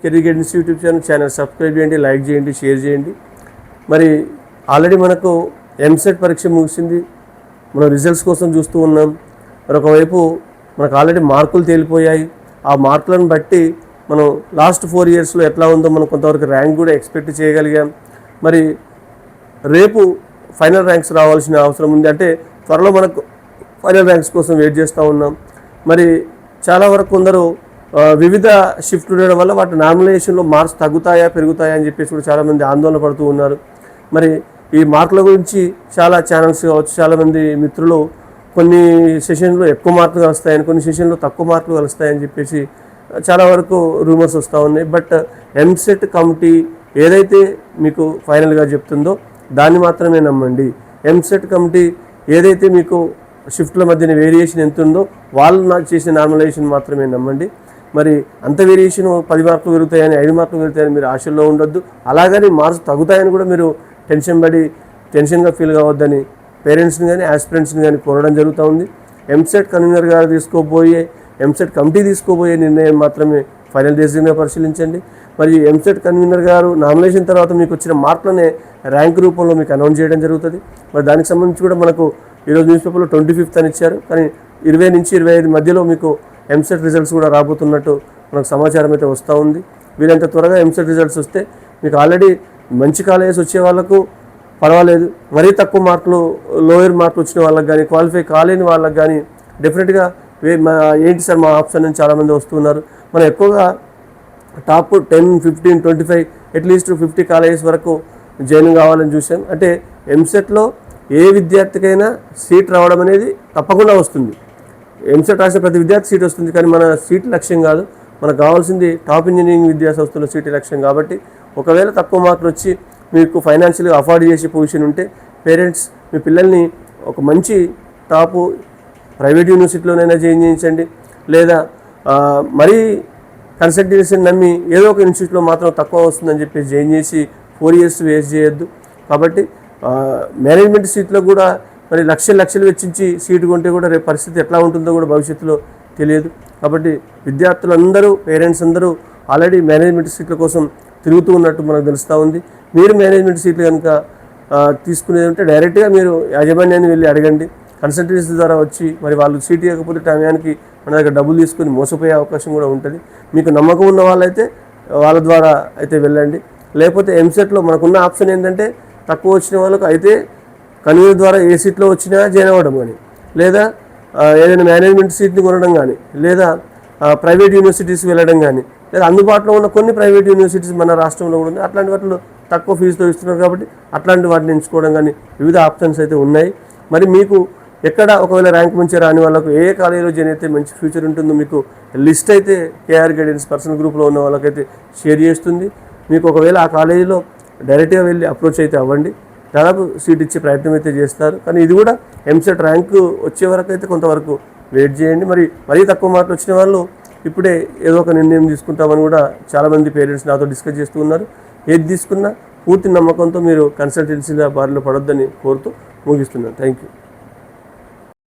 Career guidance YouTube channel subscribe చేయండి, like చేయండి, share చేయండి. మరి ఆల్రెడీ మనకు ఎంసెట్ పరీక్ష ముగిసింది, మనం రిజల్ట్స్ కోసం చూస్తూ ఉన్నాం. మరొకవైపు మనకు ఆల్రెడీ మార్కులు తేలిపోయాయి. ఆ మార్కులను బట్టి మనం లాస్ట్ 4 ఇయర్స్లో ఎట్లా ఉందో మనం కొంతవరకు ర్యాంక్ కూడా ఎక్స్పెక్ట్ చేయగలిగాం. మరి రేపు ఫైనల్ ర్యాంక్స్ రావాల్సిన అవసరం ఉంది. అంటే త్వరలో మనకు ఫైనల్ ర్యాంక్స్ కోసం వెయిట్ చేస్తూ ఉన్నాం. మరి చాలా వరకు కొందరు వివిధ షిఫ్ట్ ఉండడం వల్ల వాటి నామినేషన్లో మార్క్స్ తగ్గుతాయా పెరుగుతాయా అని చెప్పేసి కూడా చాలామంది ఆందోళన పడుతూ ఉన్నారు. మరి ఈ మార్కుల గురించి చాలా ఛానల్స్ కావచ్చు, చాలామంది మిత్రులు కొన్ని సెషన్లో ఎక్కువ మార్కులు కలుస్తాయని, కొన్ని సెషన్లో తక్కువ మార్కులు కలుస్తాయని చెప్పేసి చాలా వరకు రూమర్స్ వస్తూ ఉన్నాయి. బట్ ఎంసెట్ కమిటీ ఏదైతే మీకు ఫైనల్గా చెప్తుందో దాన్ని మాత్రమే నమ్మండి. ఎంసెట్ కమిటీ ఏదైతే మీకు షిఫ్ట్ల మధ్యన వేరియేషన్ ఎంత ఉందో వాళ్ళు చేసిన నార్మలైజేషన్ మాత్రమే నమ్మండి. మరి అంత వేరియేషన్ 10 మార్కులు పెరుగుతాయని 5 మార్కులు పెరుగుతాయని మీరు ఆశల్లో ఉండొద్దు. అలాగని మార్క్స్ తగ్గుతాయని కూడా మీరు టెన్షన్గా ఫీల్ కావద్దని పేరెంట్స్ని కానీ ఆస్పిరెంట్స్ని కానీ కోరడం జరుగుతూ ఉంది. ఎంసెట్ కన్వీనర్ గారు ఎంసెట్ కమిటీ తీసుకోబోయే నిర్ణయం మాత్రమే ఫైనల్ డెసిజన్గా పరిశీలించండి. మరి ఎంసెట్ కన్వీనర్ గారు నామినేషన్ తర్వాత మీకు వచ్చిన మార్కులనే ర్యాంక్ రూపంలో మీకు అనౌన్స్ చేయడం జరుగుతుంది. మరి దానికి సంబంధించి కూడా మనకు ఈరోజు న్యూస్ పేపర్లో 25th అని ఇచ్చారు. కానీ 20 నుంచి 25 మధ్యలో మీకు ఎంసెట్ రిజల్ట్స్ కూడా రాబోతున్నట్టు మనకు సమాచారం అయితే వస్తూ ఉంది. వీరంత త్వరగా ఎంసెట్ రిజల్ట్స్ వస్తే మీకు ఆల్రెడీ మంచి కాలేజెస్ వచ్చే వాళ్ళకు పర్వాలేదు, మరీ తక్కువ మార్కులు లోయర్ మార్కులు వచ్చిన వాళ్ళకి కానీ క్వాలిఫై కాలేని వాళ్ళకి కానీ డెఫినెట్గా ఏంటి సార్ మా ఆప్షన్ అని చాలామంది వస్తున్నారు. మనం ఎక్కువగా టాప్ 10, 15, 25 అట్లీస్ట్ 50 కాలేజెస్ వరకు జాయిన్ కావాలని చూసాం. అంటే ఎంసెట్లో ఏ విద్యార్థికైనా సీట్ రావడం అనేది తప్పకుండా వస్తుంది. ఎంసెట్ రాసిన ప్రతి విద్యార్థి సీట్ వస్తుంది. కానీ మన సీట్ లక్ష్యం కాదు, మనకు కావాల్సింది టాప్ ఇంజనీరింగ్ విద్యా సంస్థలో సీట్ లక్ష్యం. కాబట్టి ఒకవేళ తక్కువ మార్కులు వచ్చి మీకు ఫైనాన్షియల్గా అఫోర్డ్ చేసే పొజిషన్ ఉంటే పేరెంట్స్ మీ పిల్లల్ని ఒక మంచి టాపు ప్రైవేట్ యూనివర్సిటీలోనైనా జాయిన్ చేయించండి. లేదా మరీ కన్సల్టెన్సీని నమ్మి ఏదో ఒక ఇన్స్టిట్యూట్లో మాత్రం తక్కువ వస్తుందని చెప్పి జాయిన్ చేసి 4 years వేస్ట్ చేయొద్దు. కాబట్టి మేనేజ్మెంట్ సీట్లో కూడా మరి లక్షలు వెచ్చించి సీటు కొంటే కూడా రేపు పరిస్థితి ఎట్లా ఉంటుందో కూడా భవిష్యత్తులో తెలియదు. కాబట్టి విద్యార్థులందరూ పేరెంట్స్ అందరూ ఆల్రెడీ మేనేజ్మెంట్ సీట్ల కోసం తిరుగుతూ ఉన్నట్టు మనకు తెలుస్తూ ఉంది. మీరు మేనేజ్మెంట్ సీట్లు కనుక తీసుకునేది ఉంటే డైరెక్ట్గా మీరు యాజమాన్యాన్ని వెళ్ళి అడగండి. కన్సల్టెన్సీ ద్వారా వచ్చి మరి వాళ్ళు సీట్ ఇవ్వకపోతే టైంకి మన దగ్గర డబ్బులు తీసుకొని మోసపోయే అవకాశం కూడా ఉంటుంది. మీకు నమ్మకం ఉన్న వాళ్ళైతే వాళ్ళ ద్వారా అయితే వెళ్ళండి. లేకపోతే ఎంసెట్లో మనకున్న ఆప్షన్ ఏంటంటే తక్కువ వచ్చిన వాళ్ళకు అయితే కన్వీనర్ ద్వారా ఏ సీట్లో వచ్చినా జాయిన్ అవ్వడం కానీ, లేదా ఏదైనా మేనేజ్మెంట్ సీట్ని కొనడం కానీ, లేదా ప్రైవేట్ యూనివర్సిటీస్కి వెళ్ళడం కానీ, లేదా అందుబాటులో ఉన్న కొన్ని ప్రైవేట్ యూనివర్సిటీస్ మన రాష్ట్రంలో కూడా ఉన్నాయి. అట్లాంటి వాటిలో తక్కువ ఫీజుతో ఇస్తున్నారు కాబట్టి అట్లాంటి వాటిని ఎంచుకోవడం కానీ వివిధ ఆప్షన్స్ అయితే ఉన్నాయి. మరి మీకు ఎక్కడ ఒకవేళ ర్యాంక్ మంచిగా రాని వాళ్ళకు ఏ కాలేజీలో జాయిన్ అయితే మంచి ఫ్యూచర్ ఉంటుందో మీకు లిస్ట్ అయితే కేఆర్ గైడెన్స్ పర్సనల్ గ్రూప్లో ఉన్న వాళ్ళకైతే షేర్ చేస్తుంది. మీకు ఒకవేళ ఆ కాలేజీలో డైరెక్ట్గా వెళ్ళి అప్రోచ్ అయితే అవ్వండి, దాదాపు సీట్ ఇచ్చే ప్రయత్నం అయితే చేస్తారు. కానీ ఇది కూడా ఎంసెట్ ర్యాంకు వచ్చే వరకు అయితే కొంతవరకు వెయిట్ చేయండి. మరీ తక్కువ మార్కులు వచ్చిన వాళ్ళు ఇప్పుడే ఏదో ఒక నిర్ణయం తీసుకుంటామని కూడా చాలామంది పేరెంట్స్ నాతో డిస్కస్ చేస్తూ ఉన్నారు. ఏది తీసుకున్నా పూర్తి నమ్మకంతో మీరు కన్సల్టెన్సీల బారిలో పడొద్దని కోరుతూ ముగిస్తున్నాను. Thank you.